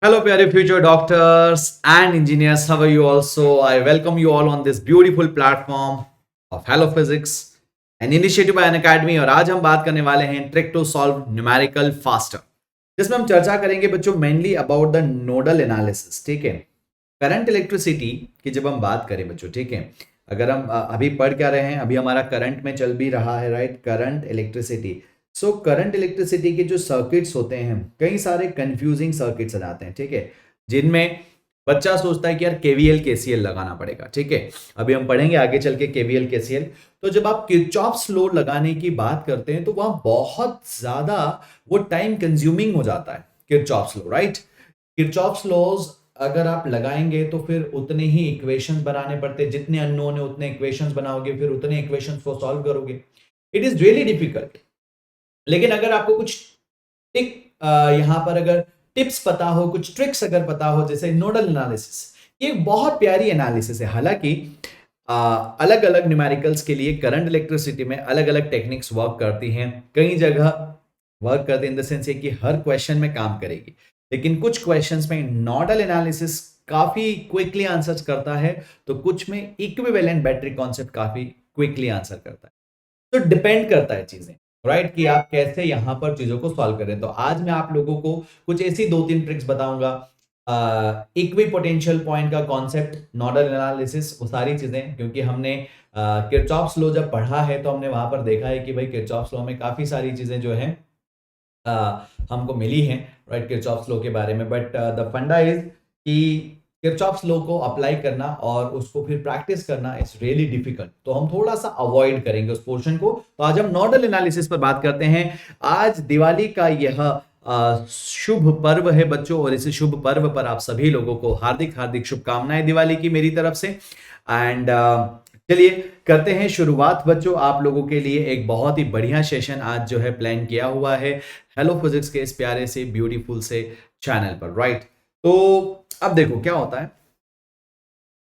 Hello, प्यारे future doctors and engineers. How are you also? I welcome you all on this beautiful platform of Hello Physics, an initiative by an academy. और आज हम बात करने वाले हैं trick to solve numerical faster, जिसमें हम चर्चा करेंगे बच्चों mainly about the nodal analysis. ठीक है, करंट इलेक्ट्रिसिटी की जब हम बात करें बच्चों, ठीक है, अगर हम अभी पढ़ क्या रहे हैं, अभी हमारा करंट में चल भी रहा है, right, current electricity. So current electricity के जो सर्किट्स होते हैं, कई सारे कंफ्यूजिंग सर्किट्स आ जाते हैं, ठीक है, जिनमें बच्चा सोचता है कि यार केवीएल केसीएल लगाना पड़ेगा। ठीक है, अभी हम पढ़ेंगे आगे चल के केवीएल केसीएल। तो जब आप किरचॉफ्स लॉ लगाने की बात करते हैं तो वहां बहुत ज्यादा वो टाइम कंज्यूमिंग हो जाता है, Kirchhoff's law, right. Kirchhoff's laws अगर आप लगाएंगे तो फिर उतने ही इक्वेशंस बनाने पड़ते हैं, जितने अननोन है उतने इक्वेशंस बनाओगे, फिर उतने इक्वेशंस को सॉल्व करोगे। It is really difficult. लेकिन अगर आपको कुछ टिक यहां पर अगर टिप्स पता हो, कुछ ट्रिक्स अगर पता हो, जैसे नोडल एनालिसिस, ये बहुत प्यारी एनालिसिस है। हालांकि अलग अलग न्यूमेरिकल्स के लिए करंट इलेक्ट्रिसिटी में अलग अलग टेक्निक्स वर्क करती हैं, कई जगह वर्क करते हैं इन द सेंस ये कि हर क्वेश्चन में काम करेगी, लेकिन कुछ क्वेश्चंस में नोडल एनालिसिस काफी क्विकली आंसर करता है, तो कुछ में इक्विवेलेंट बैटरी कॉन्सेप्ट काफी क्विकली आंसर करता है। तो डिपेंड करता है चीजें, राइट, कि आप कैसे यहां पर चीजों को सॉल्व करें। तो आज मैं आप लोगों को कुछ ऐसी 2-3 ट्रिक्स बताऊंगा, इक्वी पोटेंशियल पॉइंट का कॉन्सेप्ट, नोडल एनालिसिस, वो सारी चीजें, क्योंकि हमने किरचॉफ्स लॉ जब पढ़ा है तो हमने वहां पर देखा है कि भाई किरचॉफ्स लॉ में काफी सारी चीजें जो है हमको मिली हैं, राइट, किरचॉफ्स लॉ के बारे में। बट द फंडा इज कि किरचॉफ्स लॉ को अप्लाई करना और उसको फिर प्रैक्टिस करना इज रियली डिफिकल्ट, तो हम थोड़ा सा अवॉइड करेंगे उस पोर्शन को। तो आज हम नोडल एनालिसिस पर बात करते हैं। आज दिवाली का यह शुभ पर्व है बच्चों, और इस शुभ पर्व पर आप सभी लोगों को हार्दिक हार्दिक शुभकामनाएं दिवाली की मेरी तरफ से। एंड चलिए करते हैं शुरुआत बच्चों। आप लोगों के लिए एक बहुत ही बढ़िया सेशन आज जो है प्लान किया हुआ है हेलो फिजिक्स के इस प्यारे से ब्यूटीफुल से चैनल पर, राइट। तो अब देखो क्या होता है,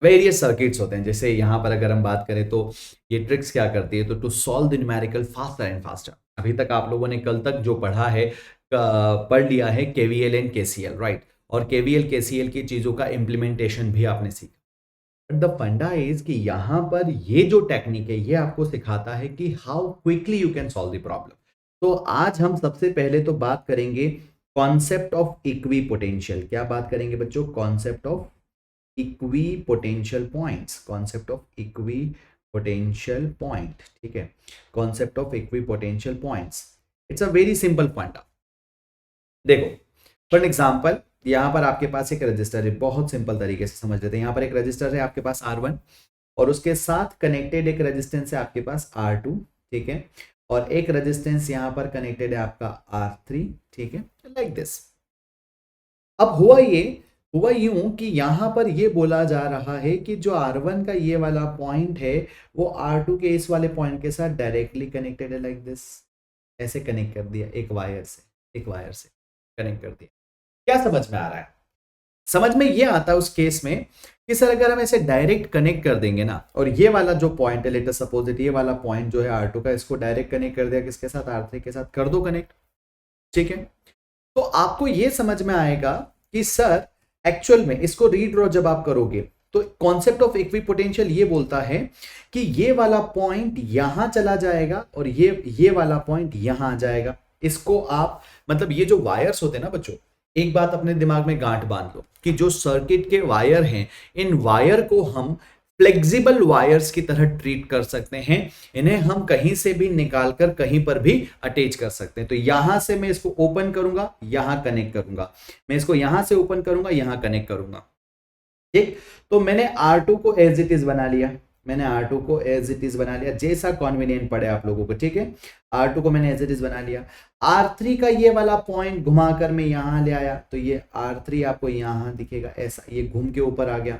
वेरियस सर्किट्स होते हैं। जैसे यहां पर अगर हम बात करें तो ये ट्रिक्स क्या करती है, तो to solve the numerical faster and faster. अभी तक आप लोगों ने कल तक जो पढ़ा है, पढ़ लिया है केवीएल एंड केसीएल, राइट, और केवीएल केसीएल की चीजों का इंप्लीमेंटेशन भी आपने सीखा। बट द फंडा इज कि यहां पर ये जो टेक्निक है ये आपको सिखाता है कि how quickly you can solve the problem. तो आज हम सबसे पहले तो बात करेंगे कॉन्सेप्ट ऑफ इक्वी पोटेंशियल। क्या बात करेंगे बच्चों? Concept of equi potential points, concept of equi potential point. ठीक है, concept of equi potential points, it's a very simple point. देखो फॉर एग्जांपल यहां पर आपके पास एक रजिस्टर है, बहुत सिंपल तरीके से समझ लेते हैं। यहां पर एक रजिस्टर है आपके पास R1, और उसके साथ कनेक्टेड एक रेजिस्टेंस है आपके पास R2, ठीक है, और एक रेजिस्टेंस यहां पर कनेक्टेड है आपका R3, ठीक है, लाइक दिस। अब हुआ यूं कि यहां पर ये बोला जा रहा है कि जो R1 का ये वाला पॉइंट है वो R2 के इस वाले पॉइंट के साथ डायरेक्टली कनेक्टेड है, लाइक दिस। ऐसे कनेक्ट कर दिया, एक वायर से कनेक्ट कर दिया। क्या समझ में आ रहा है? समझ में ये आता है उस केस में कि सर अगर हम ऐसे डायरेक्ट कनेक्ट कर देंगे ना, और ये वाला जो पॉइंट है, लेट अस सपोज इट, ये वाला पॉइंट जो है R2 का, इसको डायरेक्ट कनेक्ट कर दिया किसके साथ? R3 के साथ। कर दो कनेक्ट, ठीक है। तो आपको ये समझ में आएगा कि सर एक्चुअल में इसको रीड्रॉ जब आप करोगे तो कॉन्सेप्ट ऑफ इक्वी पोटेंशियल ये बोलता है कि ये वाला पॉइंट यहां चला जाएगा और ये वाला पॉइंट यहां आ जाएगा। इसको आप मतलब ये जो वायर्स होते हैं ना बच्चों, एक बात अपने दिमाग में गांठ बांध लो कि जो सर्किट के वायर हैं, इन वायर को हम फ्लेक्सिबल वायर्स की तरह ट्रीट कर सकते हैं। इन्हें हम कहीं से भी निकालकर कहीं पर भी अटैच कर सकते हैं। तो यहां से मैं इसको ओपन करूंगा, यहां कनेक्ट करूंगा, मैं इसको यहां से ओपन करूंगा, यहां कनेक्ट करूंगा, ठीक। तो मैंने R2 को एज इट इज बना लिया, जैसा कॉन्वीनियंट पड़े आप लोगों को, ठीक है। R2 को मैंने एज इट इज बना लिया। R3 का ये वाला पॉइंट घुमाकर मैं यहां ले आया, तो ये R3 आपको यहां दिखेगा ऐसा, ये घूम के ऊपर आ गया।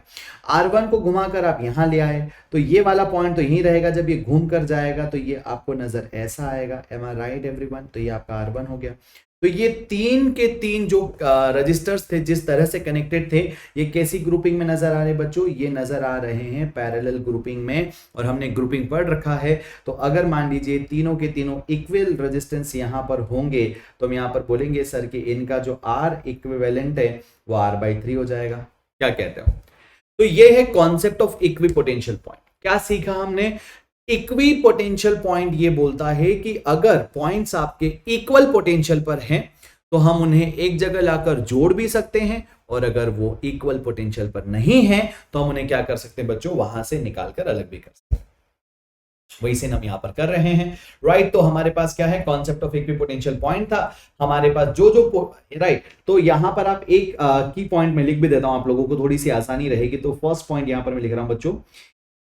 R1 को घुमाकर आप यहां ले आए, तो ये वाला पॉइंट तो यहीं रहेगा, जब ये घूम कर जाएगा तो ये आपको नजर ऐसा आएगा। एम आई राइट एवरीवन? तो ये आपका R1 हो गया। तो ये तीन के तीन जो रजिस्टर्स थे जिस तरह से कनेक्टेड थे, ये कैसी ग्रुपिंग में नजर आ रहे हैं बच्चों? ये नजर आ रहे हैं पैरेलल ग्रुपिंग में, और हमने ग्रुपिंग पढ़ रखा है। तो अगर मान लीजिए तीनों के तीनों इक्वल रेजिस्टेंस यहां पर होंगे, तो हम यहां पर बोलेंगे सर कि इनका जो आर इक्विवेलेंट है वो R/3 हो जाएगा। क्या कहते हो? तो ये है concept of equi potential point. क्या सीखा हमने? इक्वी पोटेंशियल पॉइंट ये बोलता है कि अगर पॉइंट्स आपके इक्वल पोटेंशियल पर हैं तो हम उन्हें एक जगह लाकर जोड़ भी सकते हैं, और अगर वो इक्वल पोटेंशियल पर नहीं है तो हम उन्हें क्या कर सकते हैं बच्चों? वहां से निकालकर अलग भी कर सकते हैं। वही से हम यहां पर कर रहे हैं, राइट। तो हमारे पास क्या है? कॉन्सेप्ट ऑफ इक्विपोटेंशियल पॉइंट था हमारे पास जो राइट। तो यहां पर आप एक की पॉइंट में लिख भी देता हूं, आप लोगों को थोड़ी सी आसानी रहेगी। तो फर्स्ट पॉइंट यहां पर मैं लिख रहा हूं बच्चों,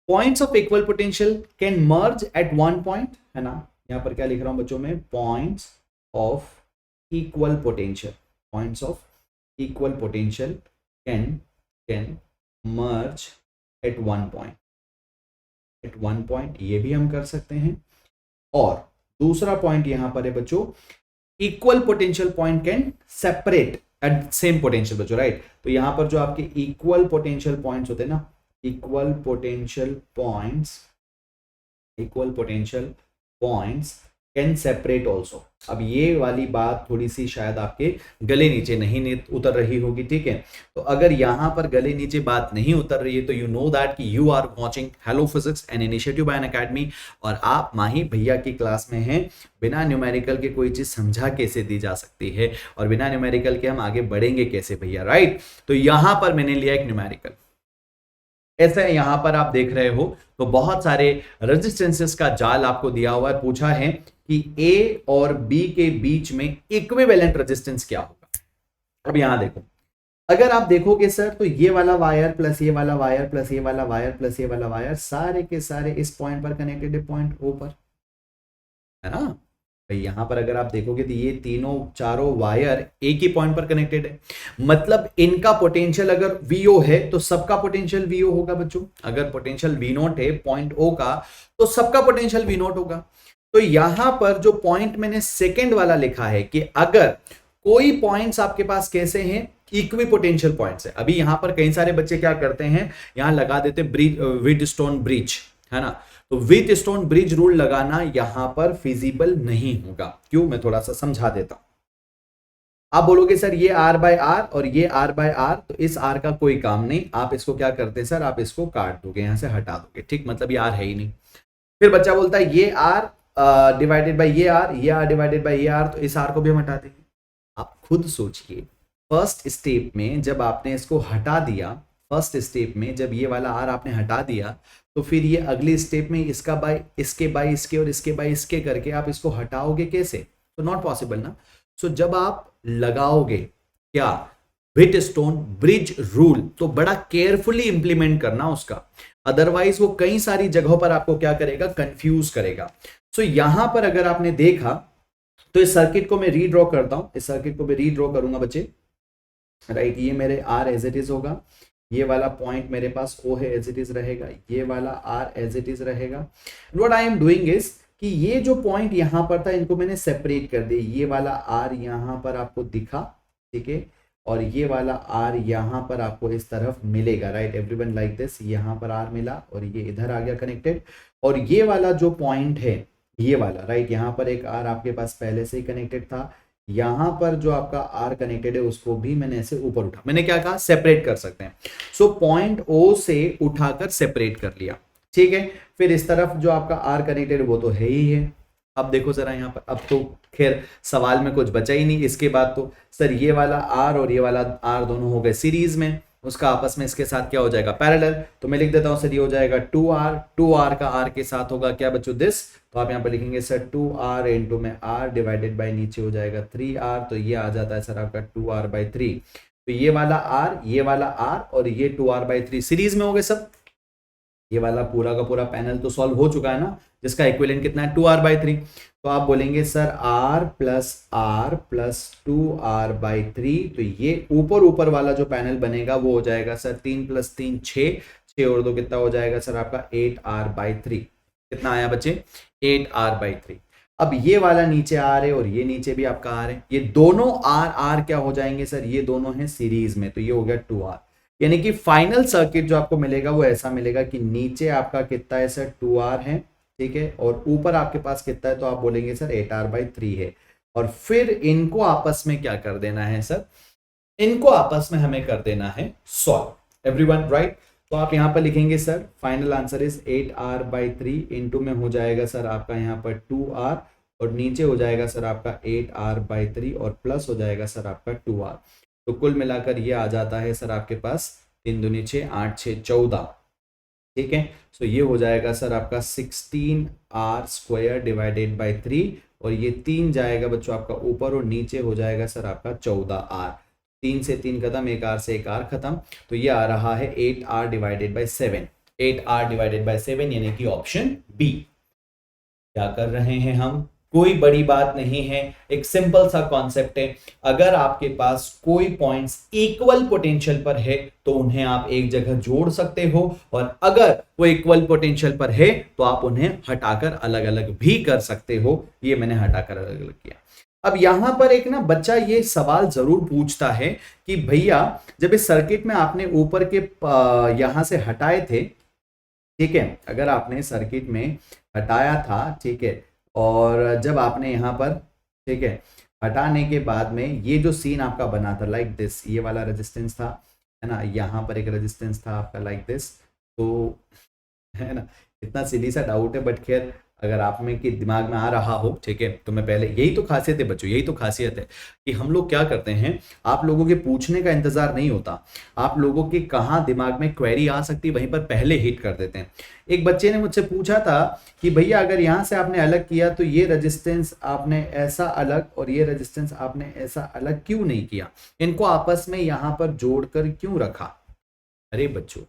points of equal potential can merge at one point, है ना। यहां पर क्या लिख रहा हूं बच्चों में? Points of equal potential, points of equal potential can merge at one point, at one point, ये भी हम कर सकते हैं। और दूसरा पॉइंट यहां पर है बच्चों, equal potential point can separate at same potential बच्चों, राइट। तो यहां पर जो आपके इक्वल पोटेंशियल पॉइंट्स होते हैं ना, equal potential points can separate also. अब ये वाली बात थोड़ी सी शायद आपके गले नीचे नहीं उतर रही होगी, ठीक है। तो अगर यहां पर गले नीचे बात नहीं उतर रही है तो यू नो दैट कि you are watching hello physics an initiative by Unacademy, और आप माही भैया की क्लास में हैं। बिना न्यूमेरिकल के कोई चीज समझा कैसे दी जा सकती है, और बिना न्यूमेरिकल के हम आगे बढ़ेंगे कैसे भैया, राइट। तो यहां पर मैंने लिया एक न्यूमेरिकल, ऐसे यहां पर आप देख रहे हो तो बहुत सारे रेजिस्टेंसेस का जाल आपको दिया हुआ है। पूछा है कि ए और बी के बीच में इक्विवेलेंट रेजिस्टेंस क्या होगा। अब यहां देखो, अगर आप देखोगे सर तो ये वाला वायर प्लस ये वाला वायर प्लस ये वाला वायर प्लस ये वाला वायर सारे के सारे इस पॉइंट पर कनेक्टेड है, पॉइंट ओ पर, है ना। भाई यहां पर अगर आप देखोगे तो ये तीनों चारों वायर एक ही पॉइंट पर कनेक्टेड है, मतलब इनका पोटेंशियल अगर VO है तो सबका पोटेंशियल VO होगा बच्चों। अगर पोटेंशियल V0 है पॉइंट O का तो सबका पोटेंशियल V0 होगा। तो यहां पर जो पॉइंट मैंने सेकेंड वाला लिखा है कि अगर कोई पॉइंट्स आपके पास कैसे हैं, इक्वी पोटेंशियल पॉइंट्स है। अभी यहां पर कई सारे बच्चे क्या करते हैं, यहां लगा देते व्हीटस्टोन ब्रिज, है ना। तो व्हीटस्टोन ब्रिज रूल लगाना यहां पर फिजिबल नहीं होगा। क्यों? मैं थोड़ा सा समझा देता हूं। आप बोलोगे सर ये R/R और ये R/R, तो इस R का कोई काम नहीं, आप इसको क्या करते हैं सर, आप इसको काट दोगे, यहां से हटा दोगे, ठीक, मतलब ये R है ही नहीं। फिर बच्चा बोलता है ये R डिवाइडेड बाय ये R, ये R डिवाइडेड बाय ये R, तो इस R को भी हम हटा देंगे। आप खुद सोचिए, फर्स्ट स्टेप में जब आपने इसको हटा दिया, फर्स्ट स्टेप में जब ये वाला R आपने हटा दिया, तो फिर ये अगली स्टेप में इसका बाय इसके बाय इसके और इसके बाय इसके करके आप इसको हटाओगे कैसे? तो नॉट पॉसिबल ना। सो जब आप लगाओगे क्या व्हीटस्टोन ब्रिज रूल, तो बड़ा केयरफुली इंप्लीमेंट करना उसका, अदरवाइज वो कई सारी जगहों पर आपको क्या करेगा, कंफ्यूज करेगा। सो यहां पर अगर आपने देखा तो इस सर्किट को मैं रीड्रॉ करता हूं, इस सर्किट को मैं रीड्रॉ करूंगा बच्चे, राइट। ये मेरे R एज इट इज होगा, ये वाला पॉइंट मेरे पास O है एज इट इज रहेगा, ये वाला R एज इट इज रहेगा। What I am doing is कि ये जो पॉइंट यहां पर था इनको मैंने सेपरेट कर दिया, ये वाला R यहां पर आपको दिखा, ठीक है, और ये वाला R यहां पर आपको इस तरफ मिलेगा, राइट। एवरीवन लाइक दिस, यहां पर R मिला और ये इधर आ गया कनेक्टेड, और ये वाला जो पॉइंट है ये वाला, राइट, यहां पर एक R आपके पास पहले से ही कनेक्टेड था, यहां पर जो आपका R कनेक्टेड है उसको भी मैंने ऐसे ऊपर उठा, मैंने क्या कहा, सेपरेट कर सकते हैं। सो पॉइंट O से उठाकर सेपरेट कर लिया, ठीक है। फिर इस तरफ जो आपका R कनेक्टेड है वो तो है ही है। अब देखो जरा यहाँ पर, अब तो खैर सवाल में कुछ बचा ही नहीं। इसके बाद तो सर ये वाला R और ये वाला R दोनों हो गए सीरीज में, उसका आपस में इसके साथ क्या हो जाएगा, पैरेलल। तो मैं लिख देता हूं सर ये हो जाएगा 2R का R के साथ होगा क्या बच्चों, दिस। तो आप यहाँ पर लिखेंगे सर 2R इंटू में R डिवाइडेड बाय नीचे हो जाएगा 3R, तो ये आ जाता है सर आपका 2R/3। तो ये वाला R, ये वाला R और ये 2R/3 सीरीज में हो गए सब। ये वाला पूरा का पूरा पैनल तो सॉल्व हो चुका है ना, जिसका इक्विवेलेंट कितना है 2R/3। तो आप बोलेंगे सर R प्लस 2R/3, तो ये ऊपर ऊपर वाला जो पैनल बनेगा वो हो जाएगा सर 3 + 3 6, 6 और 2 कितना हो जाएगा सर आपका 8R/3। कितना आया बच्चे, 8R/3। अब ये वाला नीचे आ रहे और ये नीचे भी आपका आ रहे, ये दोनों आर आर क्या हो जाएंगे सर, ये दोनों हैं सीरीज में, तो ये हो गया 2R। यानी कि फाइनल सर्किट जो आपको मिलेगा वो ऐसा मिलेगा कि नीचे आपका कितना है सर, 2R है, ठीक है, और ऊपर आपके पास कितना है, तो आप बोलेंगे सर 8R/3 है। और फिर इनको आपस में क्या कर देना है सर, इनको आपस में हमें कर देना है सॉल्व। Everyone right? तो आप यहां पर लिखेंगे sir final answer is 8R/3, into में हो जाएगा सर आपका यहाँ पर 2R, और नीचे हो जाएगा सर आपका 8R/3, और प्लस हो जाएगा सर आपका 2R। तो कुल मिलाकर ये आ जाता है सर आपके पास 3 दूनी 6, 8 6 14, ठीक है। सो ये हो जाएगा सर आपका 16R² डिवाइडेड बाई 3, और ये 3 जाएगा बच्चों आपका ऊपर, और नीचे हो जाएगा सर आपका 14R। 3 से 3 खत्म, 1 R से 1 R खत्म, तो ये आ रहा है 8R divided by 7, 8R divided by 7, यानी कि ऑप्शन बी। क्या कर रहे हैं हम, कोई बड़ी बात नहीं है, एक सिंपल सा कॉन्सेप्ट है। अगर आपके पास कोई पॉइंट्स इक्वल पोटेंशियल पर है तो उन्हें आप एक जगह जोड़ सकते हो, और अगर वो इक्वल पोटेंशियल पर है तो आप उन्हें हटाकर अलग अलग भी कर सकते हो। ये मैंने हटाकर अलग अलग किया। अब यहां पर एक ना बच्चा ये सवाल जरूर पूछता है कि भैया जब इस सर्किट में आपने ऊपर के यहां से हटाए थे, ठीक है, अगर आपने सर्किट में हटाया था, ठीक है, और जब आपने यहाँ पर, ठीक है, हटाने के बाद में ये जो सीन आपका बना था लाइक दिस, ये वाला रेजिस्टेंस था, है ना, यहाँ पर एक रेजिस्टेंस था आपका लाइक दिस, तो है ना, इतना सीधी सा डाउट है, बट खैर अगर आप में के दिमाग में आ रहा हो, ठीक है, तो मैं पहले, यही तो खासियत है बच्चों, यही तो खासियत है कि हम लोग क्या करते हैं, आप लोगों के पूछने का इंतजार नहीं होता, आप लोगों के कहाँ दिमाग में क्वेरी आ सकती है वहीं पर पहले हिट कर देते हैं। एक बच्चे ने मुझसे पूछा था कि भैया अगर यहाँ से आपने अलग किया तो ये रेजिस्टेंस आपने ऐसा अलग और ये रेजिस्टेंस आपने ऐसा अलग क्यों नहीं किया, इनको आपस में यहाँ पर जोड़कर क्यों रखा। अरे बच्चों,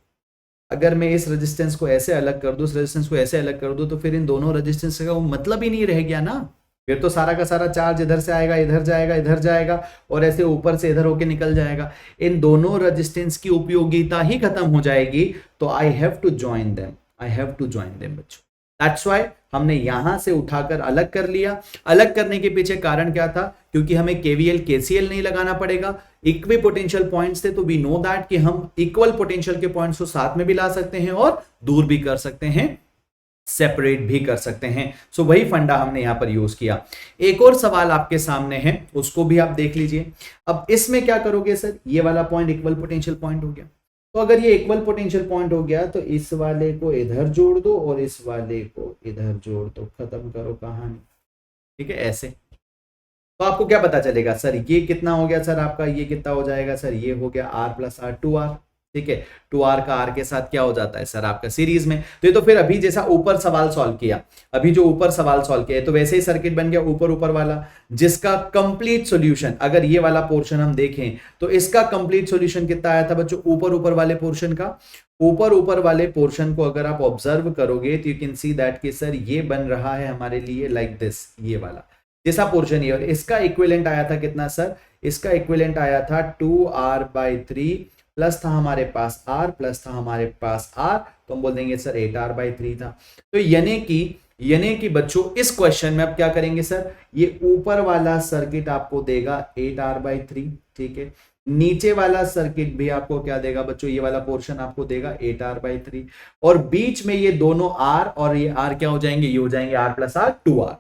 अगर मैं इस रेजिस्टेंस को ऐसे अलग कर दूं, इस रेजिस्टेंस को ऐसे अलग कर दूं, तो फिर इन दोनों रेजिस्टेंस का वो मतलब ही नहीं रह गया ना। फिर तो सारा का सारा चार्ज इधर से आएगा, इधर जाएगा, इधर जाएगा, और ऐसे ऊपर से इधर होके निकल जाएगा। इन दोनों रेजिस्टेंस की उपयोगिता ही खत्म हो जाएगी। तो I have to join them, I have to join them बच्चों। दैट्स व्हाई हमने यहां से उठाकर अलग कर लिया। अलग करने के पीछे कारण क्या था, क्योंकि हमें केवीएल केसीएल नहीं लगाना पड़ेगा, इक्वी पोटेंशियल पॉइंट्स थे, तो वी नो दैट कि हम इक्वल पोटेंशियल के पॉइंट्स को साथ में भी ला सकते हैं और दूर भी कर सकते हैं, सेपरेट भी कर सकते हैं। सो वही फंडा हमने यहां पर यूज किया। एक और सवाल आपके सामने है, उसको भी आप देख लीजिए। अब इसमें क्या करोगे सर, ये वाला पॉइंट इक्वल पोटेंशियल पॉइंट हो गया, तो अगर ये इक्वल पोटेंशियल पॉइंट हो गया तो इस वाले को इधर जोड़ दो और इस वाले को इधर जोड़ दो, खत्म करो कहानी, ठीक है। ऐसे तो आपको क्या पता चलेगा सर, ये कितना हो गया सर आपका, ये कितना हो जाएगा सर, ये हो गया R+R 2R, ठीक है। 2R का R के साथ क्या हो जाता है सर आपका सीरीज में। तो ये तो फिर अभी जैसा ऊपर सवाल सॉल्व किया, अभी जो ऊपर सवाल सॉल्व किया तो वैसे ही सर्किट बन गया ऊपर ऊपर वाला, जिसका कंप्लीट सॉल्यूशन, अगर ये वाला पोर्शन हम देखें तो इसका कंप्लीट सॉल्यूशन कितना आया था बच्चों, ऊपर ऊपर वाले पोर्शन का। ऊपर ऊपर वाले पोर्शन को अगर आप ऑब्जर्व करोगे तो यू कैन सी दैट कि सर ये बन रहा है हमारे लिए लाइक दिस, ये वाला जैसा पोर्शन ही, और इसका इक्विवेलेंट आया था कितना सर, इसका इक्विवेलेंट आया था 2R/3 प्लस था हमारे पास R प्लस था हमारे पास R, तो हम बोल देंगे सर 8R/3 था। तो यानी कि बच्चों इस क्वेश्चन में अब क्या करेंगे सर, ये ऊपर वाला सर्किट आपको देगा 8R/3, ठीक है, नीचे वाला सर्किट भी आपको क्या देगा बच्चों, ये वाला पोर्शन आपको देगा 8R/3, और बीच में ये दोनों R और ये R क्या हो जाएंगे, ये हो जाएंगे R+R 2R।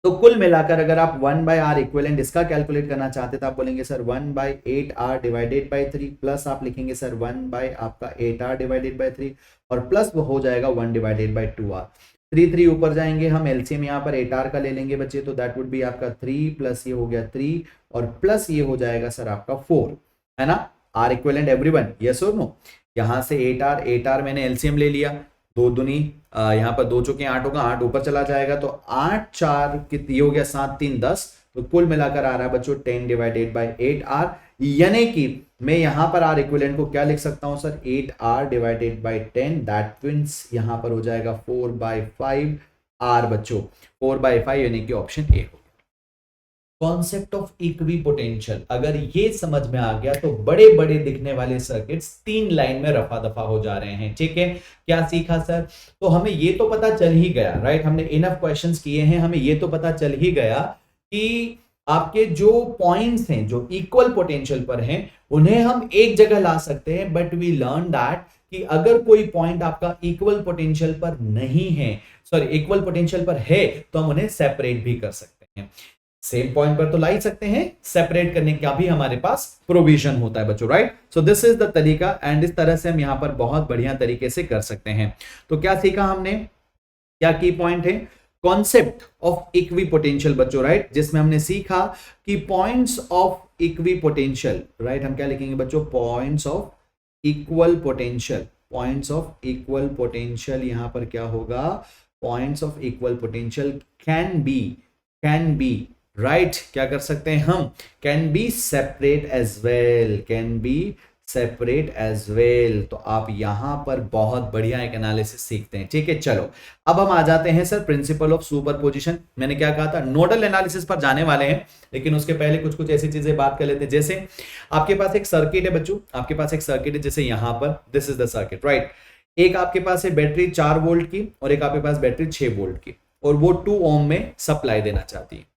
तो कुल मिलाकर अगर आप 1/R इक्विवेलेंट इसका कैलकुलेट करना चाहते तो आप बोलेंगे sir 1/8R divided by 3, plus आप लिखेंगे सर 1/8R डिवाइडेड बाई 3, और प्लस वो हो जाएगा 1 डिवाइडेड बाई 2R। 3 ऊपर जाएंगे, हम एलसीएम यहाँ पर 8R का ले लेंगे बच्चे, तो दैट वुड बी आपका 3 प्लस ये हो गया 3, और प्लस ये हो जाएगा सर आपका 4, है ना। R इक्विवेलेंट एवरीवन, यस और नो। यहाँ से 8R मैंने एलसीएम ले लिया, 2 दूनी यहाँ पर 2 चौके 8 होगा, 8 ऊपर चला जाएगा, तो 8 4 कितनी हो गया, 7 3 10, तो कुल मिलाकर आ रहा है बच्चों 10 डिवाइडेड बाई 8R। यानी कि मैं यहां पर R इक्विवेलेंट को क्या लिख सकता हूं sir, 8R divided by 10, that means यहां पर हो जाएगा 4/5R बच्चों, 4/5 यानी कि option A. Concept of equi potential अगर ये समझ में आ गया तो बड़े बड़े दिखने वाले सर्किट्स 3 लाइन में रफा दफा हो जा रहे हैं। ठीक है, क्या सीखा सर? तो हमें ये तो पता चल ही गया, राइट, हमने इनफ क्वेश्चंस किए हैं, हमें ये तो पता चल ही गया कि आपके जो पॉइंट्स हैं जो इक्वल पोटेंशियल पर हैं उन्हें हम एक जगह ला सकते हैं, बट वी लर्न दैट कि अगर कोई पॉइंट आपका इक्वल पोटेंशियल पर नहीं है, सॉरी इक्वल पोटेंशियल पर है, तो हम उन्हें सेपरेट भी कर सकते हैं। सेम पॉइंट पर तो ला ही सकते हैं, सेपरेट करने का भी हमारे पास प्रोविजन होता है बच्चों, right. So this is the तरीका एंड इस तरह से हम यहां पर बहुत बढ़िया तरीके से कर सकते हैं। तो क्या सीखा हमने, क्या की पॉइंट है? कॉन्सेप्ट ऑफ इक्वी पोटेंशियल बच्चों, राइट, जिसमें हमने सीखा कि points of equipotential, right, हम क्या लिखेंगे बच्चों? Points of equal potential, points of equal potential, यहां पर क्या होगा? Points of equal potential can be right, क्या कर सकते हैं हम? Can be separate as well, can be separate as well. तो आप यहां पर बहुत बढ़िया एक एनालिसिस सीखते हैं। ठीक है, चलो अब हम आ जाते हैं सर प्रिंसिपल ऑफ सुपरपोजिशन। मैंने क्या कहा था, नोडल एनालिसिस पर जाने वाले हैं, लेकिन उसके पहले कुछ कुछ ऐसी चीजें बात कर लेते हैं। जैसे आपके पास एक सर्किट है बच्चों, आपके पास एक सर्किट है, जैसे यहां पर this is the circuit, right. एक आपके पास है बैटरी 4 वोल्ट की और एक आपके पास बैटरी 6 वोल्ट की, और वो 2 ओम में सप्लाई देना चाहती है।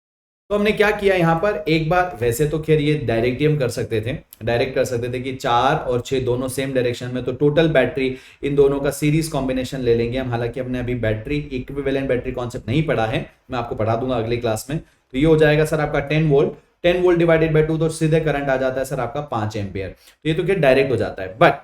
तो हमने क्या किया यहां पर, एक बार वैसे तो खैर ये डायरेक्ट ही हम कर सकते थे, डायरेक्ट कर सकते थे कि 4 और 6 दोनों सेम डायरेक्शन में, तो टोटल बैटरी इन दोनों का सीरीज कॉम्बिनेशन ले लेंगे हम। हालांकि हमने अभी बैटरी इक्विवेलेंट बैटरी कॉन्सेप्ट नहीं पढ़ा है, मैं आपको पढ़ा दूंगा अगली क्लास में। तो ये हो जाएगा सर आपका 10 वोल्ट, 10 वोल्ट डिवाइडेड बाय 2, तो सीधे करंट आ जाता है सर आपका 5 एम्पियर। तो ये तो क्या डायरेक्ट हो जाता है, but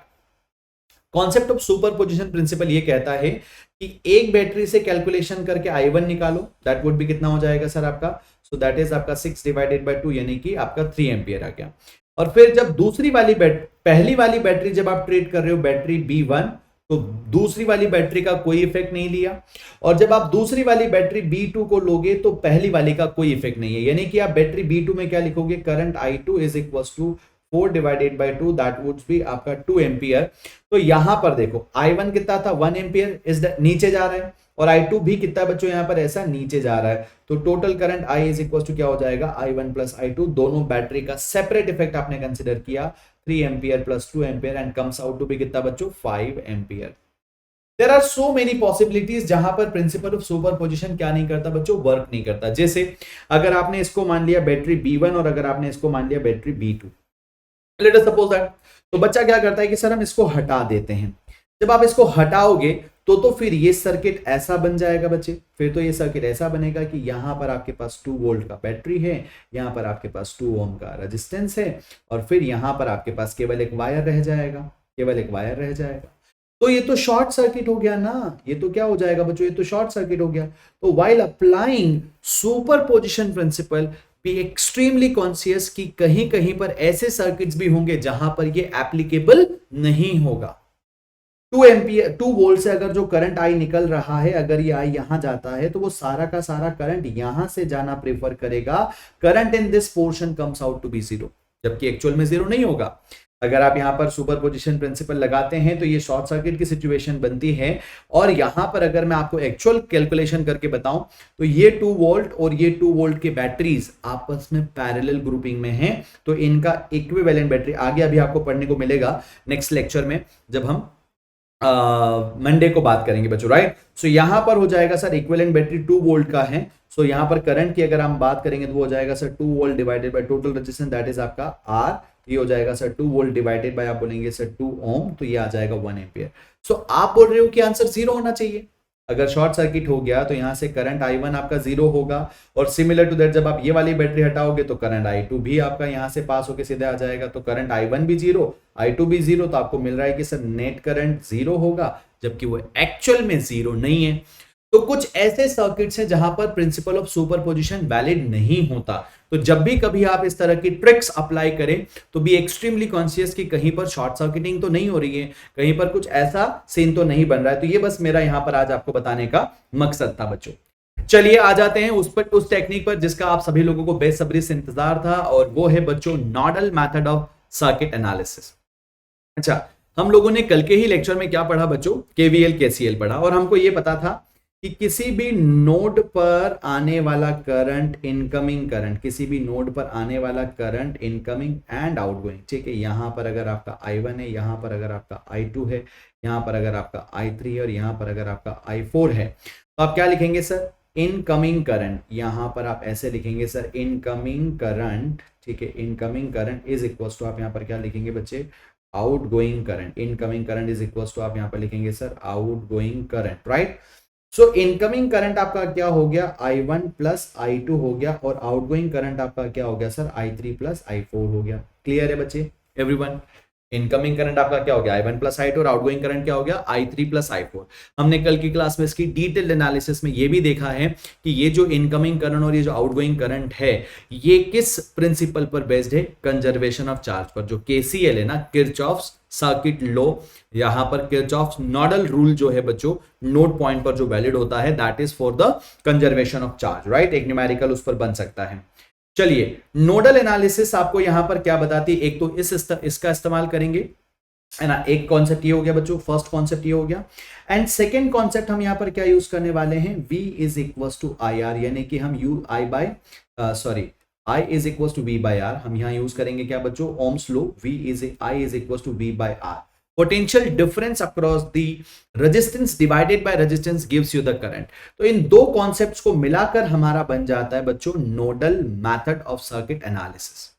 concept of superposition principle ये कहता है कि एक बैटरी से कैलकुलेशन करके I1 निकालो, दैट वुड भी कितना हो जाएगा सर आपका? सो दैट इज आपका 6 डिवाइडेड बाय 2, यानी कि आपका 3 एम्पियर आ गया। और फिर जब दूसरी वाली पहली वाली बैटरी जब आप ट्रीट कर रहे हो बैटरी B1, तो दूसरी वाली बैटरी का कोई इफेक्ट नहीं लिया, और जब आप दूसरी वाली बैटरी B2 को लोगे तो पहली वाली का कोई इफेक्ट नहीं है, यानी कि आप बैटरी B2 में क्या लिखोगे? Current I2 is equal to 4 divided by 2, that would be आपका 2 एम्पियर। तो यहां पर देखो I1 कितना था? 1 एम्पियर, इस नीचे जा रहा है, और I2 भी कितना बच्चों यहां पर ऐसा नीचे जा रहा है। तो total current I is equal to क्या हो जाएगा? I1 प्लस I2, दोनों बैटरी का सेपरेट इफेक्ट आपने कंसिडर किया, 3 ampere plus 2 ampere, and comes out to be कितना बच्चों? 5 ampere. There are so many possibilities जहां पर प्रिंसिपल ऑफ सुपरपोजिशन क्या नहीं करता बच्चों? वर्क नहीं करता। जैसे अगर आपने इसको मान लिया बैटरी B1 और अगर आपने इसको मान लिया battery B2, let us suppose that, तो बच्चा क्या करता है कि सर हम इसको हटा देते हैं। जब आप इसको हटाओगे तो फिर ये सर्किट ऐसा बन जाएगा बच्चे, फिर तो ये सर्किट ऐसा बनेगा कि यहां पर आपके पास 2 वोल्ट का बैटरी है, यहां पर आपके पास 2 ओम का रेजिस्टेंस है, और फिर यहां पर आपके पास केवल एक वायर रह जाएगा, केवल एक वायर रह जाएगा। तो ये तो शॉर्ट सर्किट हो गया ना, ये तो क्या हो जाएगा बच्चों? ये तो शॉर्ट सर्किट हो गया। तो while applying superposition principle, be extremely conscious कि कहीं कहीं पर ऐसे सर्किट्स भी होंगे जहां पर ये एप्लीकेबल नहीं होगा। 2 एम्पियर 2 वोल्ट से अगर जो करंट आई निकल रहा है, अगर ये आई यहां जाता है तो वो सारा का सारा करंट यहां से जाना प्रेफर करेगा। Current in this portion comes out to be 0, जबकि एक्चुअल में 0 नहीं होगा। अगर आप यहां पर सुपरपोजिशन प्रिंसिपल लगाते हैं तो ये शॉर्ट सर्किट की सिचुएशन बनती है, और यहां पर अगर मैं आपको एक्चुअल कैलकुलेशन करके बताऊं तो ये 2 वोल्ट और ये 2 वोल्ट के बैटरीज आपस में पैरेलल ग्रुपिंग में हैं, तो इनका इक्विवेलेंट बैटरी आगे अभी आपको पढ़ने को मिलेगा नेक्स्ट लेक्चर में जब हम मंडे को बात करेंगे बच्चों, राइट। सो यहां पर हो जाएगा सर इक्विवेलेंट बैटरी 2 वोल्ट का है। सो यहां पर करंट की अगर हम बात करेंगे तो वो हो जाएगा sir 2 volt divided by total resistance, that is आपका R। ये हो जाएगा सर 2 वोल्ट डिवाइडेड बाय आप बोलेंगे सर 2 ओम, तो ये आ जाएगा 1 एम्पियर। सो आप बोल रहे हो कि आंसर 0 होना चाहिए। अगर शॉर्ट सर्किट हो गया तो यहां से करंट I1 आपका 0 होगा, और सिमिलर टू दैट जब आप ये वाली बैटरी हटाओगे तो करंट I2 भी आपका यहां से पास होकर सीधे आ जाएगा। तो करंट I1 भी 0, I2 भी 0, तो आपको मिल रहा है कि सर नेट करंट 0 होगा, जबकि वो एक्चुअल में 0 नहीं है। तो कुछ ऐसे सर्किट्स हैं जहां पर प्रिंसिपल ऑफ सुपरपोजिशन वैलिड नहीं होता। तो जब भी कभी आप इस तरह की ट्रिक्स अप्लाई करें तो बी एक्सट्रीमली कॉन्शियस कि कहीं पर शॉर्ट सर्किटिंग तो नहीं हो रही है, कहीं पर कुछ ऐसा सीन तो नहीं बन रहा है। तो ये बस मेरा यहां पर आज आपको बताने का मकसद था बच्चों। चलिए आ जाते हैं उस टेक्निक पर जिसका आप सभी लोगों को बेसब्री से इंतजार था, और वो है बच्चों nodal method of circuit analysis. अच्छा, हम लोगों ने कल के ही लेक्चर में क्या पढ़ा बच्चों? केवीएल केसीएल पढ़ा, और हमको ये पता था कि किसी भी नोड पर आने वाला करंट, इनकमिंग करंट, किसी भी नोड पर आने वाला करंट इनकमिंग एंड आउटगोइंग, ठीक है, यहां पर अगर आपका I1 है, यहां पर अगर आपका I2 है, यहां पर अगर आपका I3 है और यहां पर अगर आपका I4 है, तो आप क्या लिखेंगे सर, इनकमिंग करंट। यहां पर आप ऐसे लिखेंगे सर, इनकमिंग करंट, ठीक है, incoming current is equal to, आप यहां पर क्या लिखेंगे बच्चे, outgoing current. Incoming current is equal to, आप यहां पर लिखेंगे sir, outgoing current, right. So incoming current आपका क्या हो गया, I1 प्लस I2 हो गया, और आउटगोइंग करंट आपका क्या हो गया सर, I3 प्लस I4 हो गया। क्लियर है बच्चे, एवरीवन। इनकमिंग करंट आपका क्या हो गया, I1 प्लस I2, और आउटगोइंग करंट क्या हो गया, I3 प्लस I4। हमने कल की क्लास में इसकी डिटेल्ड एनालिसिस में ये भी देखा है कि ये जो इनकमिंग करंट और ये जो आउटगोइंग करंट है, ये किस प्रिंसिपल पर बेस्ड है, कंजर्वेशन ऑफ चार्ज पर। जो KCL है ना, किरचॉफ्स सर्किट लॉ, यहां पर किरचॉफ्स नोडल रूल जो है बच्चों, नोड पॉइंट पर जो वैलिड होता है, that is for the conservation of charge, right. एक न्यूमेरिकल उस पर बन सकता है। चलिए, नोडल एनालिसिस आपको यहां पर क्या बताती है, एक तो इसका इस्तेमाल करेंगे, है ना। एक कॉन्सेप्ट ये हो गया बच्चों, फर्स्ट कॉन्सेप्ट ये हो गया। एंड सेकेंड कॉन्सेप्ट हम यहां पर क्या यूज करने वाले हैं, V is equal to IR, यानी कि हम I is equal to V by R, हम यहां यूज करेंगे क्या बच्चों, Ohm's law, I is equal to V by R। Potential difference across the resistance divided by resistance gives you the current. तो इन दो कॉन्सेप्ट्स को मिलाकर हमारा बन जाता है बच्चों nodal method of circuit analysis.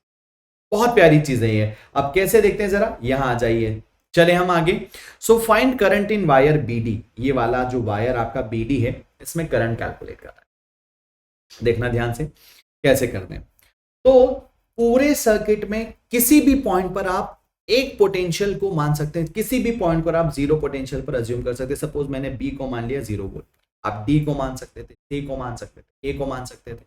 बहुत प्यारी चीज है ये। अब कैसे देखते हैं जरा, यहां आ जाइए, चले हम आगे। So find current in wire BD, ये वाला जो वायर आपका BD है, इसमें करंट कैलकुलेट करना है। देखना ध्यान से कैसे करते हैं। तो पूरे सर्किट में किसी भी पॉइंट पर आप एक पोटेंशियल को मान सकते हैं, किसी भी पॉइंट पर आप जीरो पोटेंशियल पर अज्यूम कर सकते हैं। सपोज मैंने बी को मान लिया 0 वोल्ट, आप डी को मान सकते थे, सी को मान सकते थे, ए को मान सकते थे।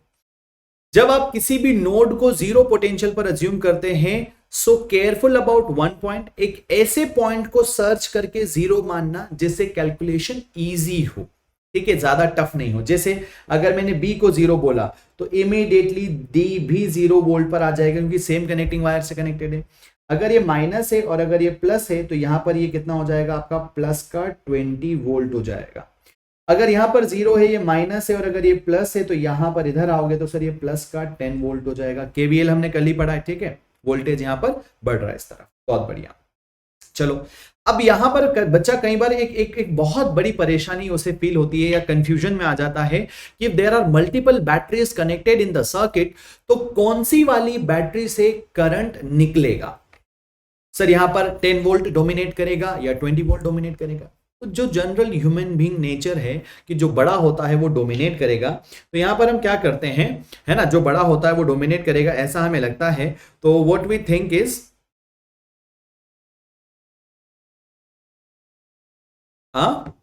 जब आप किसी भी नोड को जीरो पोटेंशियल पर अज्यूम करते हैं, so careful about one point, एक ऐसे पॉइंट को सर्च करके जीरो मानना जिससे कैलकुलेशन इजी हो, ठीक है, ज्यादा टफ नहीं हो। जैसे अगर मैंने बी को 0 बोला तो इमीडिएटली डी भी 0 वोल्ट पर आ जाएगा, क्योंकि सेम कनेक्टिंग वायर से कनेक्टेड है। अगर ये माइनस है और अगर ये प्लस है, तो यहां पर ये कितना हो जाएगा आपका, प्लस का 20 वोल्ट हो जाएगा। अगर यहां पर 0 है, ये माइनस है, और अगर ये प्लस है, तो यहां पर इधर आओगे तो सर ये प्लस का 10 वोल्ट हो जाएगा। केवीएल हमने कल ही पढ़ा है, ठीक है, वोल्टेज यहां पर बढ़ रहा है इस तरफ, बहुत बढ़िया। चलो, अब यहां पर बच्चा कई बार एक बहुत बड़ी परेशानी उसे फील होती है या कंफ्यूजन में आ जाता है कि there are multiple batteries connected in the circuit, तो कौन सी वाली बैटरी से करंट निकलेगा। सर यहां पर 10 वोल्ट डोमिनेट करेगा या 20 वोल्ट डोमिनेट करेगा। तो जो जनरल ह्यूमन बीइंग नेचर है कि जो बड़ा होता है वो डोमिनेट करेगा, तो यहां पर हम क्या करते हैं, है ना, जो बड़ा होता है वो डोमिनेट करेगा, ऐसा हमें लगता है। तो व्हाट वी थिंक इज, हाँ,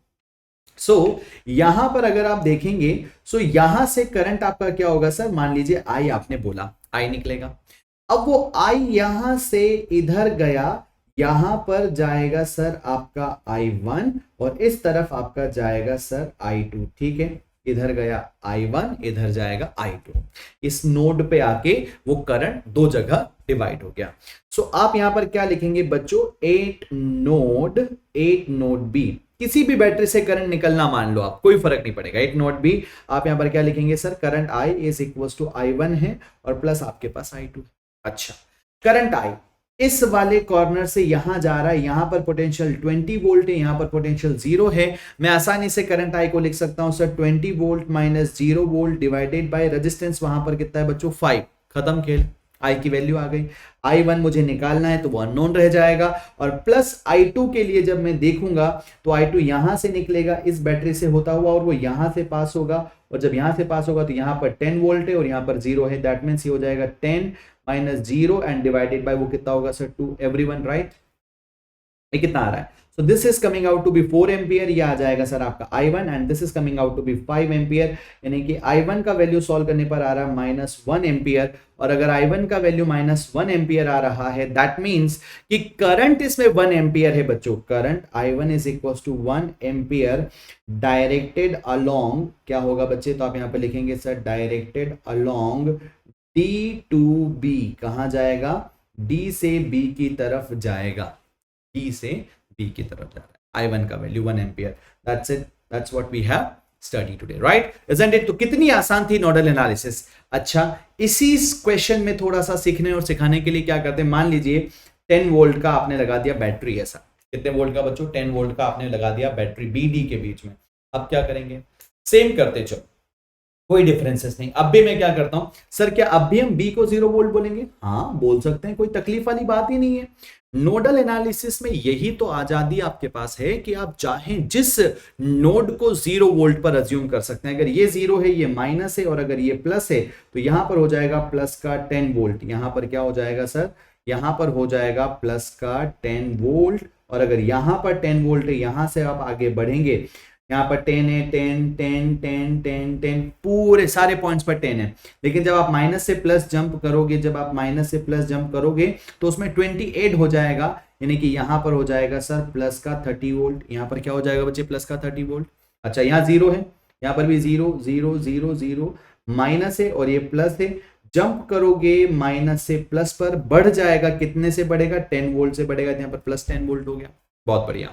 सो यहां पर अगर आप देखेंगे, सो यहां से करंट आपका क्या होगा सर, मान लीजिए आई आपने बोला, आई निकलेगा। अब वो आई यहां से इधर गया, यहां पर जाएगा सर आपका I1, और इस तरफ आपका जाएगा सर I2, ठीक है। इधर गया I1, इधर जाएगा I2। इस नोड पे आके वो करंट दो जगह डिवाइड हो गया। सो आप यहां पर क्या लिखेंगे बच्चों, 8 नोड बी, किसी भी बैटरी से करंट निकलना मान लो आप, कोई फर्क नहीं पड़ेगा, 8 नोड बी। आप यहां पर क्या लिखेंगे sir, current I is equal to I1 है, और प्लस आपके पास I2। अच्छा, करंट I इस वाले कॉर्नर से यहां जा रहा है, यहां पर पोटेंशियल 20 वोल्ट है, यहां पर पोटेंशियल 0 है। मैं आसानी से करंट I को लिख सकता हूं sir 20 volt minus 0 volt divided by resistance, वहां पर कितना है बच्चों, 5। खत्म खेल, I की वैल्यू आ गई। I1 मुझे निकालना है तो वो अननोन रह जाएगा, और प्लस I2 के लिए जब मैं देखूंगा तो I2 यहां से निकलेगा इस बैटरी से होता हुआ, और वो यहां से पास होगा, और जब यहां से पास होगा तो यहां पर 10 वोल्ट है और यहां पर 0 है। दैट मीन्स ये हो जाएगा 10 माइनस 0 एंड डिवाइडेड बाय वो कितना होगा सर, 2। एवरीवन राइट, ये कितना आ रहा है, so this is coming out to be 4 ampere, ये आ जाएगा सर आपका I1, and this is coming out to be 5 ampere, यानी कि I1 का वैल्यू सॉल्व करने पर आ रहा है -1 एम्पियर। और अगर I1 का वैल्यू -1 एम्पियर आ रहा है, दैट मीन्स कि करंट इसमें 1 एम्पियर है बच्चों। Current I1 is equal to 1 ampere directed along, क्या होगा बच्चे, तो आप यहां पर लिखेंगे sir directed along D to B, कहां जाएगा, D से B की तरफ जाएगा, D से B की तरफ जा रहा है। I1 का value 1 ampere, that's it, that's what we have study today, right? Isn't it? तो कितनी आसान थी नोडल एनालिसिस। अच्छा, इसी क्वेश्चन में थोड़ा सा सीखने और सिखाने के लिए क्या करते हैं, मान लीजिए 10 वोल्ट का आपने लगा दिया बैटरी, ऐसा कितने वोल्ट का बच्चों, 10 वोल्ट का आपने लगा दिया बैटरी बी डी के बीच में। अब क्या करेंगे, सेम करते चलो, कोई डिफरेंसेस नहीं। अब भी मैं क्या करता हूं, सर क्या अब भी हम बी को 0 वोल्ट बोलेंगे? हाँ बोल सकते हैं, कोई तकलीफ वाली बात ही नहीं है। नोडल एनालिसिस में यही तो आजादी आपके पास है कि आप चाहें जिस नोड को 0 वोल्ट पर अज्यूम कर सकते हैं। अगर ये 0 है, ये माइनस है, और अगर ये प्लस है तो यहां पर हो जाएगा प्लस का 10 वोल्ट। यहां पर क्या हो जाएगा सर, यहां पर हो जाएगा प्लस का 10 वोल्ट। और अगर यहां पर 10 वोल्ट है, यहां से आप आगे बढ़ेंगे, यहाँ पर 10 है, 10 10 10 10 10, पूरे सारे पॉइंट्स पर 10 है। लेकिन जब आप माइनस से प्लस जंप करोगे, जब आप माइनस से प्लस जंप करोगे तो उसमें 28 हो जाएगा, यानी कि यहां पर हो जाएगा सर प्लस का 30 वोल्ट। यहां पर क्या हो जाएगा बच्चे, प्लस का 30 वोल्ट। अच्छा, यहाँ 0 है, यहाँ पर भी 0 0 0 0, माइनस है और ये प्लस है। जंप करोगे माइनस से प्लस पर, बढ़ जाएगा, कितने से बढ़ेगा, 10 वोल्ट से बढ़ेगा। यहाँ पर प्लस 10 वोल्ट हो गया। बहुत बढ़िया।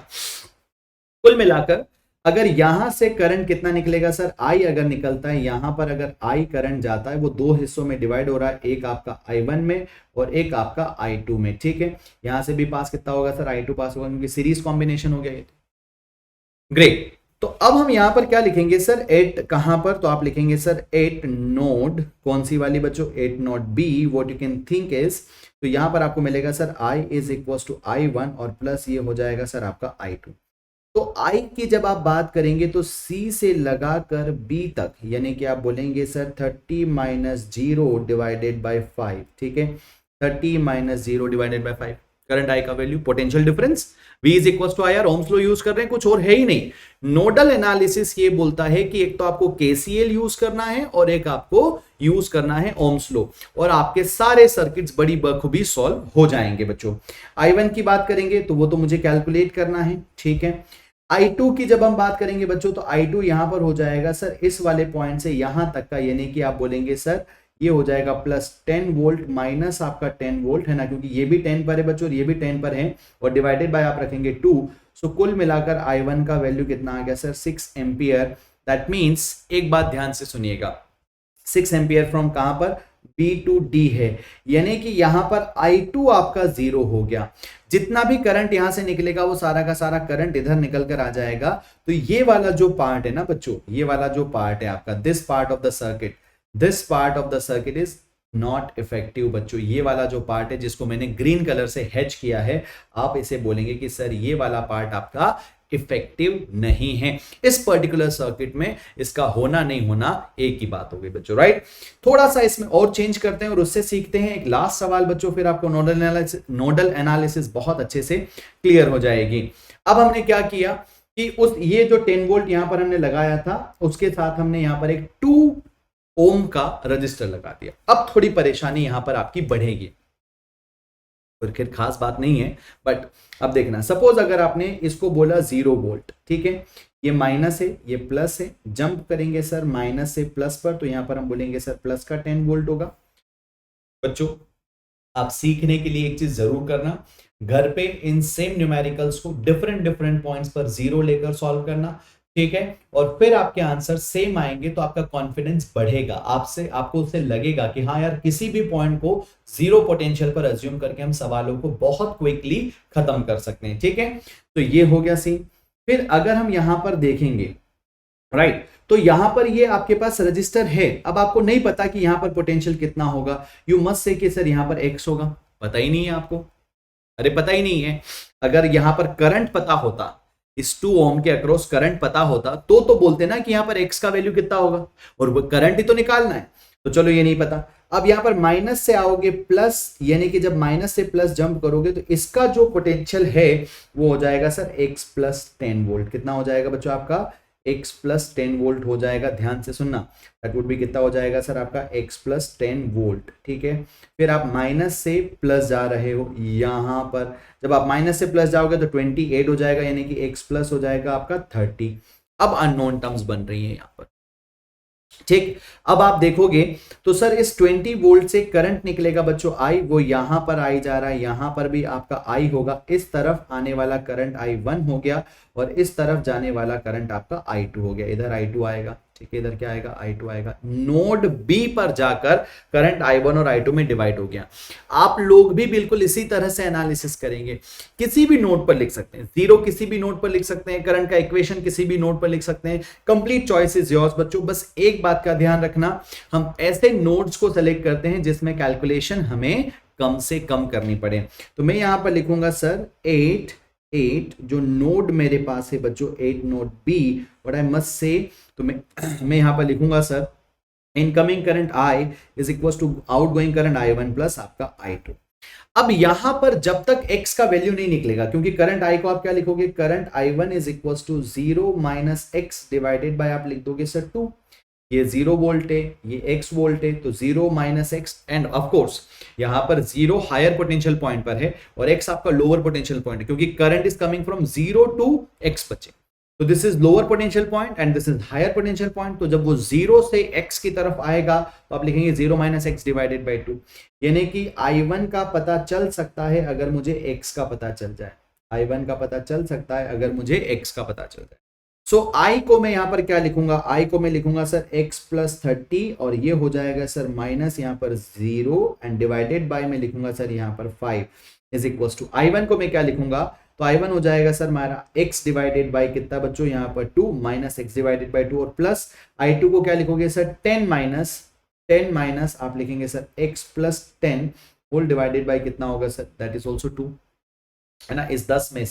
कुल मिलाकर अगर यहां से करंट कितना निकलेगा सर, आई अगर निकलता है, यहां पर अगर आई करंट जाता है, वो दो हिस्सों में डिवाइड हो रहा है, एक आपका I1 में और एक आपका I2 में। ठीक है, यहां से भी पास कितना होगा सर, I2 पास होगा, क्योंकि सीरीज कॉम्बिनेशन हो गया ये। ग्रेट। तो अब हम यहां पर क्या लिखेंगे सर, 8 कहां पर, तो आप लिखेंगे सर 8 नोड, कौन सी वाली बच्चों, 8 node B. What you can think is, तो यहां पर आपको मिलेगा sir I is equal to I1 और प्लस ये हो जाएगा सर आपका I2। तो I की जब आप बात करेंगे तो C से लगाकर B तक, यानी कि आप बोलेंगे सर 30 माइनस 0 डिवाइडेड बाई 5। ठीक है, 30 minus 0 divided by 5, current I का value, potential difference V is equal to IR। Ohm's law use कर रहे हैं, कुछ और है ही नहीं। नोडल एनालिसिस ये बोलता है कि एक तो आपको KCL यूज करना है और एक आपको यूज करना है ओम्स लॉ, और आपके सारे सर्किट्स बड़ी बखूबी सॉल्व हो जाएंगे बच्चों। I1 की बात करेंगे तो वो तो मुझे कैलकुलेट करना है। ठीक है, I2 की जब हम बात करेंगे बच्चों तो I2 यहां पर हो जाएगा सर इस वाले पॉइंट से यहां तक का, यानी कि आप बोलेंगे सर ये हो जाएगा प्लस 10 वोल्ट माइनस आपका 10 वोल्ट है ना, क्योंकि ये भी 10 पर है बच्चों और ये भी 10 पर है, और डिवाइडेड बाय आप रखेंगे 2। सो कुल मिलाकर I1 का वैल्यू कितना आ गया सर, 6 एम्पियर। दैट मींस, एक बात ध्यान से सुनिएगा, 6 एम्पियर फ्रॉम कहां पर, B टू D है, यानी कि यहां पर I2 आपका 0 हो गया। जितना भी करंट यहां से निकलेगा वो सारा का सारा करंट इधर निकल कर आ जाएगा। तो ये वाला जो पार्ट है ना बच्चों, ये वाला जो पार्ट है आपका, this part of the circuit, this part of the circuit is not effective बच्चों। ये वाला जो पार्ट है जिसको मैंने ग्रीन कलर से हैच किया है, आप इसे बोलेंगे कि सर ये वाला पार्ट आपका इफेक्टिव नहीं है। इस पर्टिकुलर सर्किट में इसका होना नहीं होना एक ही बात हो गई बच्चों, राइट। थोड़ा सा इसमें और चेंज करते हैं और उससे सीखते हैं एक लास्ट सवाल बच्चों, फिर आपको नोडल एनालिसिस बहुत अच्छे से क्लियर हो जाएगी। अब हमने क्या किया कि उस ये जो 10 वोल्ट यहां पर हमने लगाया था, उसके साथ हमने यहां पर एक 2 ओम का रजिस्टर लगा दिया। अब थोड़ी परेशानी यहां पर आपकी बढ़ेगी, और खैर खास बात नहीं है, बट अब देखना, सपोज अगर आपने इसको बोला 0 वोल्ट, ठीक है, ये माइनस है, ये प्लस है, जंप करेंगे सर माइनस से प्लस पर, तो यहां पर हम बोलेंगे सर प्लस का 10 वोल्ट होगा। बच्चों आप सीखने के लिए एक चीज जरूर करना, घर पे इन सेम न्यूमेरिकल्स को डिफरेंट पॉइंट्स पर 0 लेकर सॉल्व करना, ठीक है, और फिर आपके आंसर सेम आएंगे तो आपका कॉन्फिडेंस बढ़ेगा, आपको उससे लगेगा कि हाँ यार किसी भी पॉइंट को 0 पोटेंशियल पर अज्यूम करके हम सवालों को बहुत क्विकली खत्म कर सकते हैं। ठीक है, तो ये हो गया सीन। फिर अगर हम यहां पर देखेंगे, राइट, तो यहां पर ये आपके पास रजिस्टर है। अब आपको नहीं पता कि यहां पर पोटेंशियल कितना होगा, यू मस्ट से कि सर यहां पर x होगा, पता ही नहीं है आपको, अरे पता ही नहीं है। अगर यहां पर करंट पता होता, इस 2 ओम के अक्रॉस करंट पता होता तो बोलते ना कि यहां पर x का वैल्यू कितना होगा, और वो करंट ही तो निकालना है। तो चलो ये नहीं पता। अब यहां पर माइनस से आओगे प्लस, यानी कि जब माइनस से प्लस जंप करोगे तो इसका जो पोटेंशियल है वो हो जाएगा सर x प्लस 10 वोल्ट। कितना हो जाएगा बच्चों आपका, x प्लस 10 वोल्ट हो जाएगा। ध्यान से सुनना, दैट वुड बी कितना हो जाएगा सर आपका x प्लस 10 वोल्ट। ठीक है, फिर आप माइनस से प्लस जा रहे हो, यहां पर जब आप माइनस से प्लस जाओगे तो 28 हो जाएगा, यानी कि x प्लस हो जाएगा आपका 30। अब अननोन टर्म्स बन रही है यहां पर, ठीक। अब आप देखोगे तो सर इस 20 वोल्ट से करंट निकलेगा बच्चों आई, वो यहां पर आई जा रहा है, यहां पर भी आपका आई होगा, इस तरफ आने वाला करंट I1 हो गया और इस तरफ जाने वाला करंट आपका I2 हो गया, इधर I2 आएगा, ठीक है, इधर क्या आएगा I2 आएगा। नोड बी पर जाकर करंट I1 और I2 में डिवाइड हो गया। आप लोग भी बिल्कुल इसी तरह से एनालिसिस करेंगे, किसी भी नोड पर लिख सकते हैं, जीरो किसी भी नोड पर लिख सकते हैं, करंट का इक्वेशन किसी भी नोड पर लिख सकते हैं, कंप्लीट चॉइस इज योर्स बच्चों। बस एक बात का ध्यान रखना, हम ऐसे नोड्स को सेलेक्ट करते हैं जिसमें कैलकुलेशन हमें कम से कम करनी पड़े। तो मैं यहां पर लिखूंगा सर 8 जो नोड मेरे पास है बच्चों, 8 node B, what I must say, तो मैं यहां पर लिखूंगा sir incoming current I is equal to outgoing current I1 plus आपका I2। अब यहां पर जब तक x का वैल्यू नहीं निकलेगा, क्योंकि करंट I को आप क्या लिखोगे, current I1 is equal to 0 minus x divided by आप लिख दोगे सर 2, ये 0 वोल्ट है, ये x वोल्ट है, तो 0 minus x, end of course यहां पर 0 हायर पोटेंशियल पॉइंट पर है और x आपका लोअर पोटेंशियल पॉइंट है, क्योंकि current is coming from 0 to x बच्चे, तो this is lower potential point and this is higher potential point. तो जब वो 0 से x की तरफ आएगा तो आप लिखेंगे 0 माइनस एक्स डिवाइडेड बाई 2, यानी कि I1 का पता चल सकता है अगर मुझे x का पता चल जाए, I1 का पता चल सकता है अगर मुझे x का पता चल जाए। सो I को मैं यहां पर क्या लिखूंगा, I को मैं लिखूंगा सर x प्लस 30 और ये हो जाएगा सर माइनस यहां पर 0 एंड डिवाइडेड बाय मैं लिखूंगा सर यहां पर 5 इज इक्वल टू I1 को मैं क्या लिखूंगा, तो I1 हो जाएगा सर हमारा x डिवाइडेड बाय कितना बच्चों, यहां पर 2 माइनस एक्स डिवाइडेड बाय 2 और प्लस I2 को क्या लिखोगे सर 10 माइनस आप लिखेंगे sir x plus 10 whole divided by कितना होगा सर, दैट इज ऑल्सो 2, है ना। इस 10 में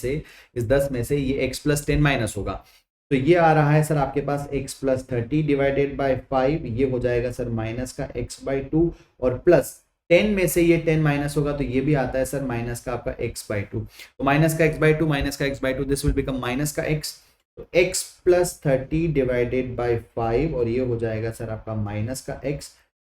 से ये x प्लस 10 माइनस होगा, तो ये आ रहा है सर आपके पास x प्लस 30 डिवाइडेड बाय 5, ये हो जाएगा सर माइनस का x बाई 2 और प्लस 10 में से ये 10 माइनस होगा तो ये भी आता है सर माइनस का आपका x बाई 2, तो माइनस का x बाई 2 माइनस का x by 2, this will become minus का x, तो x प्लस 30 डिवाइडेड बाय 5 और ये हो जाएगा सर आपका माइनस का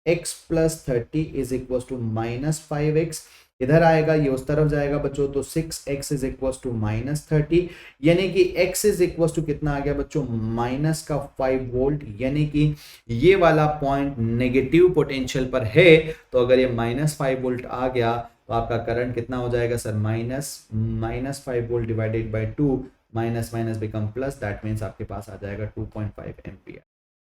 x plus 30 is equal to minus 5x, इधर आएगा ये उस तरफ जाएगा बच्चों, तो 6x is equal to minus 30, यानी कि x इज इक्वल टू कितना आ गया बच्चों, माइनस का 5 वोल्ट, यानी कि ये वाला पॉइंट नेगेटिव पोटेंशियल पर है। तो अगर ये माइनस 5 वोल्ट आ गया तो आपका करंट कितना हो जाएगा sir, minus 5 volt divided by 2, minus minus become plus, that means आपके पास आ जाएगा 2.5 एम्पियर।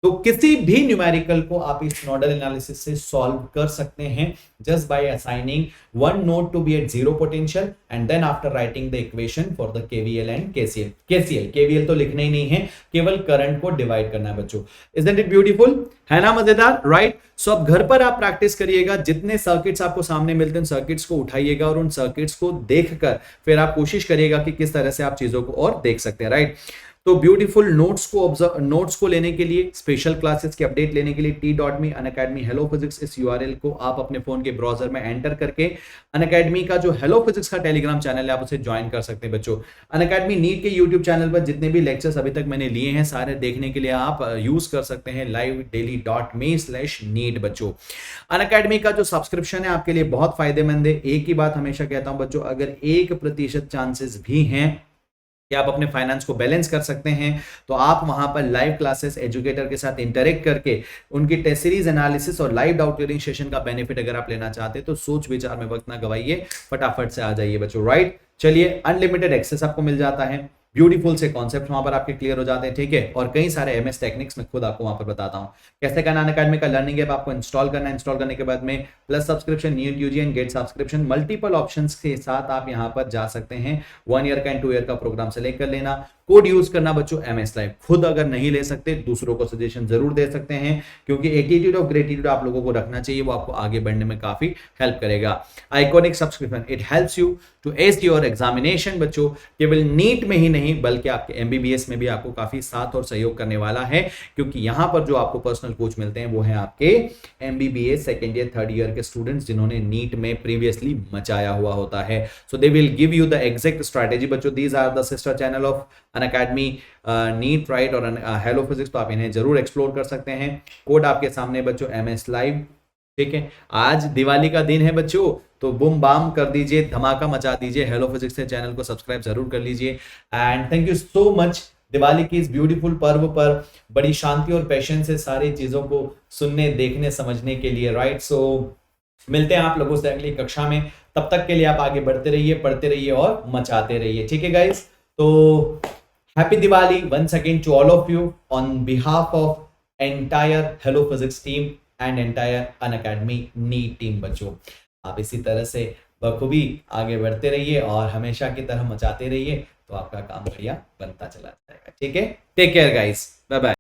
तो किसी भी न्यूमेरिकल को आप इस नोडल एनालिसिस से सॉल्व कर सकते हैं just by assigning one node to be at zero potential and then after writing the equation for the KVL and KCL. KVL तो लिखना ही नहीं है, केवल करंट को डिवाइड करना है बच्चों। इजंट इट ब्यूटीफुल, है ना मजेदार, राइट। सो अब घर पर आप प्रैक्टिस करिएगा, जितने सर्किट्स आपको सामने मिलते हैं उन सर्किट्स को उठाइएगा और उन सर्किट्स को देखकर फिर आप कोशिश करिएगा कि किस तरह से आप चीजों को और देख सकते हैं, राइट। तो ब्यूटीफुल नोट्स को लेने के लिए, स्पेशल क्लासेस की अपडेट लेने के लिए t.me अनअकैडमी हेलो फिजिक्स इस यूआरएल को आप अपने फोन के ब्राउजर में एंटर करके अनअकैडमी का जो हेलो फिजिक्स का टेलीग्राम चैनल है आप उसे ज्वाइन कर सकते हैं बच्चों। अनअकैडमी नीट के यूट्यूब चैनल पर जितने भी लेक्चर्स अभी तक मैंने लिए हैं सारे देखने के लिए आप यूज कर सकते हैं livedaily.me/neet बच्चों। अनअकैडमी का जो सब्सक्रिप्शन है आपके लिए बहुत फायदेमंद है। एक ही बात हमेशा कहता हूं बच्चों, अगर 1% चांसेस भी हैं कि आप अपने फाइनेंस को बैलेंस कर सकते हैं तो आप वहां पर लाइव क्लासेस एजुकेटर के साथ इंटरेक्ट करके उनकी टेस्ट सीरीज एनालिसिस और लाइव डाउट क्लियरिंग सेशन का बेनिफिट अगर आप लेना चाहते हैं तो सोच विचार में वक्त ना गवाइए, फटाफट से आ जाइए बच्चों, राइट। चलिए, अनलिमिटेड एक्सेस आपको मिल जाता है, ब्यूटीफुल से कॉन्सेप्ट वहां पर आपके क्लियर हो जाते हैं, ठीक है। और कई सारे एमएस टेक्निक्स में खुद आपको वहां पर बताता हूं कैसे करना। अनअकैडमी का लर्निंग ऐप आपको इंस्टॉल करना है, इंस्टॉल करने के बाद में plus subscription, NEET UG and GATE subscription, multiple options के साथ आप यहां पर जा सकते हैं। 1 ईयर का एंड 2 ईयर का प्रोग्राम सेलेक्ट कर लेना, कोड यूज करना बच्चों एमएस लाइव। खुद अगर नहीं ले सकते दूसरों को सजेशन जरूर दे सकते हैं, क्योंकि एटीट्यूड ऑफ ग्रेटिट्यूड आप लोगों को रखना चाहिए, वो आपको आगे बढ़ने में काफी हेल्प करेगा। Iconic subscription, it helps you to ace your examination बच्चों। केवल नीट में ही नहीं बल्कि आपके एमबीबीएस में भी आपको काफी साथ और सहयोग करने वाला है, क्योंकि यहां पर जो आपको पर्सनल कोच मिलते हैं वो है आपके MBBS second year third year के स्टूडेंट्स जिन्होंने नीट में प्रीवियसली मचाया हुआ होता है। So they will give you the exact strategy बच्चों। These are the sister channel of Unacademy NEET, right, और हेलो फिजिक्स, तो आप इन्हें जरूर एक्सप्लोर कर सकते हैं। कोड आपके सामने बच्चों एमएस लाइव, ठीक है। आज दिवाली का दिन है बच्चों, तो बुम बाम कर दीजिए, धमाका मचा दीजिए, हेलो फिजिक्स के चैनल को सब्सक्राइब जरूर कर लीजिए। And thank you so much Diwali की इस ब्यूटीफुल पर्व पर बड़ी शांति और पेशेंस से सारी चीजों को सुनने, देखने, समझने के लिए, राइट। सो मिलते हैं आप लोगों से अगली कक्षा में। तब तक के लिए आप आगे बढ़ते रहिए, पढ़ते रहिए और मचाते रहिए, ठीक है गाइस। तो happy Diwali once again to all of you on behalf of entire hello physics team and entire Unacademy NEET team. बच्चों आप इसी तरह से बखूबी आगे बढ़ते रहिए और हमेशा की तरह मचाते रहिए, तो आपका काम बढ़िया बनता चला जाएगा, ठीक है। Take care guys, bye bye.